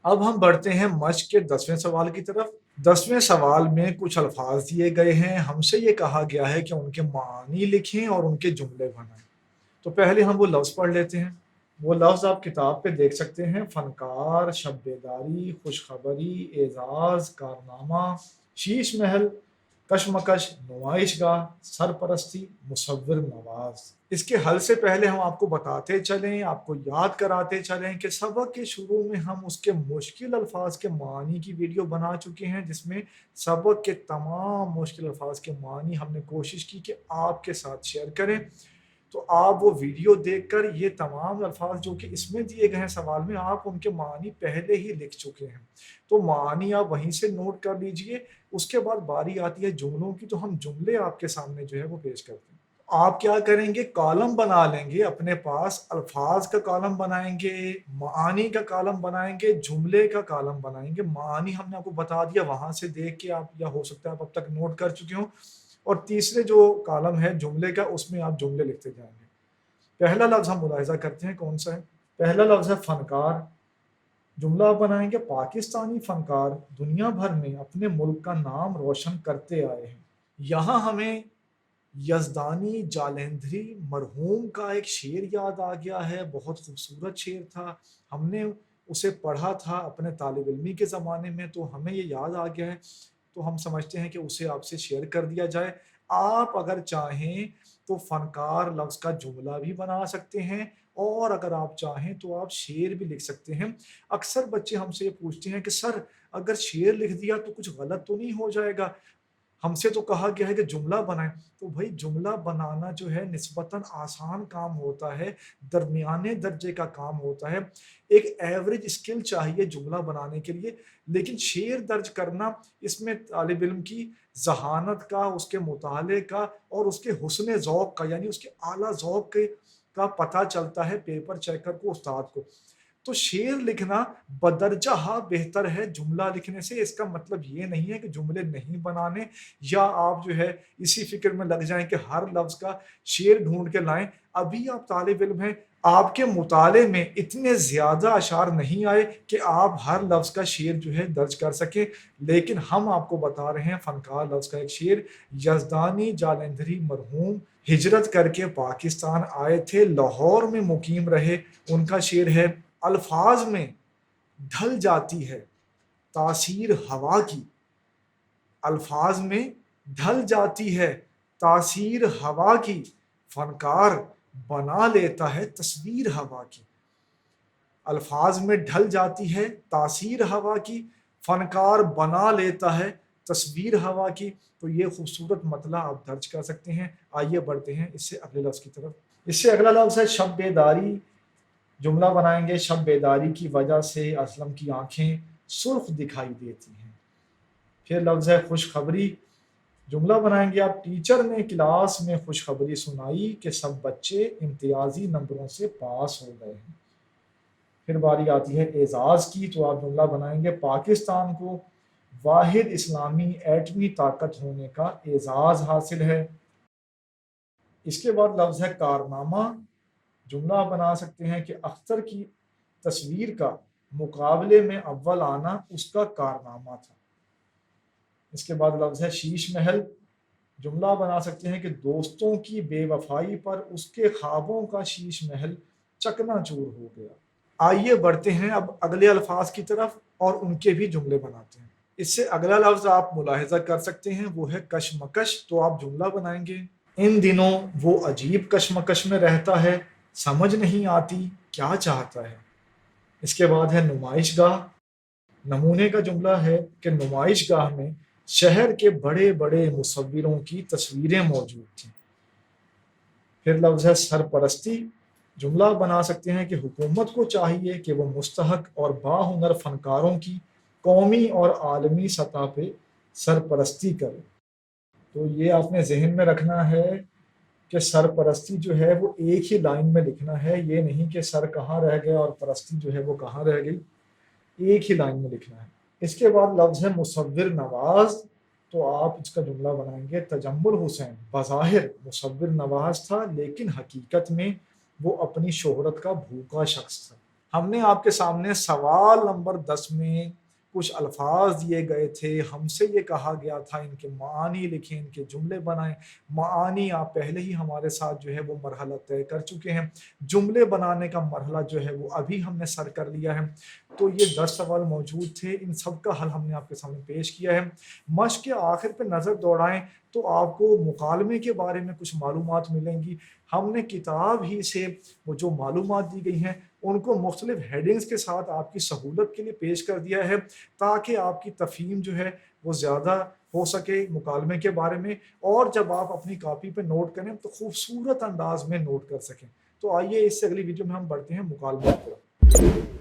اب ہم بڑھتے ہیں مشق کے 10ویں سوال کی طرف۔ 10ویں سوال میں کچھ الفاظ دیے گئے ہیں، ہم سے یہ کہا گیا ہے کہ ان کے معنی لکھیں اور ان کے جملے بنائیں۔ تو پہلے ہم وہ لفظ پڑھ لیتے ہیں۔ وہ لفظ آپ کتاب پہ دیکھ سکتے ہیں: فنکار، شب بیداری، خوشخبری، اعزاز، کارنامہ، شیش محل، کشمکش، نمائش گاہ، سرپرستی، مصور نواز۔ اس کے حل سے پہلے ہم آپ کو بتاتے چلیں، آپ کو یاد کراتے چلیں کہ سبق کے شروع میں ہم اس کے مشکل الفاظ کے معنی کی ویڈیو بنا چکے ہیں، جس میں سبق کے تمام مشکل الفاظ کے معنی ہم نے کوشش کی کہ آپ کے ساتھ شیئر کریں۔ تو آپ وہ ویڈیو دیکھ کر یہ تمام الفاظ جو کہ اس میں دیے گئے ہیں سوال میں، آپ ان کے معنی پہلے ہی لکھ چکے ہیں، تو معنی آپ وہیں سے نوٹ کر لیجئے۔ اس کے بعد باری آتی ہے جملوں کی، تو ہم جملے آپ کے سامنے جو ہے وہ پیش کرتے ہیں۔ آپ کیا کریں گے؟ کالم بنا لیں گے اپنے پاس، الفاظ کا کالم بنائیں گے، معانی کا کالم بنائیں گے، جملے کا کالم بنائیں گے۔ معانی ہم نے آپ کو بتا دیا، وہاں سے دیکھ کے آپ، یا ہو سکتا ہے آپ اب تک نوٹ کر چکے ہوں۔ اور تیسرے جو کالم ہے جملے کا، اس میں آپ جملے لکھتے جائیں گے۔ پہلا لفظ ہم ملاحظہ کرتے ہیں کون سا ہے۔ پہلا لفظ ہے فنکار۔ جملہ آپ بنائیں گے: پاکستانی فنکار دنیا بھر میں اپنے ملک کا نام روشن کرتے آئے ہیں۔ یہاں ہمیں یزدانی جالندھری مرحوم کا ایک شعر یاد آ گیا ہے، بہت خوبصورت شعر تھا، ہم نے اسے پڑھا تھا اپنے طالب علمی کے زمانے میں، تو ہمیں یہ یاد آ گیا ہے، تو ہم سمجھتے ہیں کہ اسے آپ سے شیئر کر دیا جائے۔ آپ اگر چاہیں تو فنکار لفظ کا جملہ بھی بنا سکتے ہیں، اور اگر آپ چاہیں تو آپ شعر بھی لکھ سکتے ہیں۔ اکثر بچے ہم سے یہ پوچھتے ہیں کہ سر اگر شعر لکھ دیا تو کچھ غلط تو نہیں ہو جائے گا؟ ہم سے تو کہا گیا ہے کہ جملہ بنائیں۔ تو بھائی جملہ بنانا جو ہے نسبتاً آسان کام ہوتا ہے، درمیانے درجے کا کام ہوتا ہے، ایک ایوریج اسکل چاہیے جملہ بنانے کے لیے، لیکن شعر درج کرنا، اس میں طالب علم کی ذہانت کا، اس کے مطالعے کا اور اس کے حسن ذوق کا، یعنی اس کے اعلیٰ ذوق کا پتہ چلتا ہے پیپر چیکر کو، استاد کو۔ تو شعر لکھنا بدرجہ بہتر ہے جملہ لکھنے سے۔ اس کا مطلب یہ نہیں ہے کہ جملے نہیں بنانے، یا آپ جو ہے اسی فکر میں لگ جائیں کہ ہر لفظ کا شعر ڈھونڈ کے لائیں۔ ابھی آپ طالب علم ہیں، آپ کے مطالعے میں اتنے زیادہ اشعار نہیں آئے کہ آپ ہر لفظ کا شعر جو ہے درج کر سکیں، لیکن ہم آپ کو بتا رہے ہیں فنکار لفظ کا ایک شعر: یزدانی جالندھری مرحوم ہجرت کر کے پاکستان آئے تھے، لاہور میں مقیم رہے۔ ان کا شعر ہے: الفاظ میں ڈھل جاتی ہے تاثیر ہوا کی، الفاظ میں ڈھل جاتی ہے تاثیر ہوا کی، فنکار بنا لیتا ہے تصویر ہوا کی۔ الفاظ میں ڈھل جاتی ہے تاثیر ہوا کی، فنکار بنا لیتا ہے تصویر ہوا کی۔ تو یہ خوبصورت مطلع آپ درج کر سکتے ہیں۔ آئیے بڑھتے ہیں اس سے اگلے لفظ کی طرف۔ اس سے اگلا لفظ ہے شب بیداری۔ جملہ بنائیں گے: شب بیداری کی وجہ سے اسلم کی آنکھیں سرخ دکھائی دیتی ہیں۔ پھر لفظ ہے خوشخبری۔ جملہ بنائیں گے آپ: ٹیچر نے کلاس میں خوشخبری سنائی کہ سب بچے امتیازی نمبروں سے پاس ہو گئے ہیں۔ پھر باری آتی ہے اعزاز کی، تو آپ جملہ بنائیں گے: پاکستان کو واحد اسلامی ایٹمی طاقت ہونے کا اعزاز حاصل ہے۔ اس کے بعد لفظ ہے کارنامہ۔ جملہ آپ بنا سکتے ہیں کہ اختر کی تصویر کا مقابلے میں اول آنا اس کا کارنامہ تھا۔ اس کے بعد لفظ ہے شیش محل۔ جملہ بنا سکتے ہیں کہ دوستوں کی بے وفائی پر اس کے خوابوں کا شیش محل چکنا چور ہو گیا۔ آئیے بڑھتے ہیں اب اگلے الفاظ کی طرف اور ان کے بھی جملے بناتے ہیں۔ اس سے اگلا لفظ آپ ملاحظہ کر سکتے ہیں، وہ ہے کشمکش۔ تو آپ جملہ بنائیں گے: ان دنوں وہ عجیب کشمکش میں رہتا ہے، سمجھ نہیں آتی کیا چاہتا ہے۔ اس کے بعد ہے نمائش گاہ۔ نمونے کا جملہ ہے کہ نمائش گاہ میں شہر کے بڑے بڑے مصوروں کی تصویریں موجود تھیں۔ پھر لفظ ہے سرپرستی۔ جملہ بنا سکتے ہیں کہ حکومت کو چاہیے کہ وہ مستحق اور باہنر فنکاروں کی قومی اور عالمی سطح پہ سرپرستی کرے۔ تو یہ آپ نے ذہن میں رکھنا ہے کہ سرپرستی جو ہے وہ ایک ہی لائن میں لکھنا ہے، یہ نہیں کہ سر کہاں رہ گیا اور پرستی جو ہے وہ کہاں رہ گئی، ایک ہی لائن میں لکھنا ہے۔ اس کے بعد لفظ ہے مصور نواز۔ تو آپ اس کا جملہ بنائیں گے: تجمل حسین بظاہر مصور نواز تھا، لیکن حقیقت میں وہ اپنی شہرت کا بھوکا شخص تھا۔ ہم نے آپ کے سامنے سوال نمبر 10 میں کچھ الفاظ دیے گئے تھے، ہم سے یہ کہا گیا تھا ان کے معانی لکھیں، ان کے جملے بنائیں۔ معانی آپ پہلے ہی ہمارے ساتھ جو ہے وہ مرحلہ طے کر چکے ہیں، جملے بنانے کا مرحلہ جو ہے وہ ابھی ہم نے سر کر لیا ہے۔ تو یہ 10 سوال موجود تھے، ان سب کا حل ہم نے آپ کے سامنے پیش کیا ہے۔ مشق کے آخر پہ نظر دوڑائیں تو آپ کو مکالمے کے بارے میں کچھ معلومات ملیں گی۔ ہم نے کتاب ہی سے وہ جو معلومات دی گئی ہیں ان کو مختلف ہیڈنگز کے ساتھ آپ کی سہولت کے لیے پیش کر دیا ہے، تاکہ آپ کی تفہیم جو ہے وہ زیادہ ہو سکے مکالمے کے بارے میں، اور جب آپ اپنی کاپی پہ نوٹ کریں تو خوبصورت انداز میں نوٹ کر سکیں۔ تو آئیے اس سے اگلی ویڈیو میں ہم بڑھتے ہیں مکالمے کی طرف۔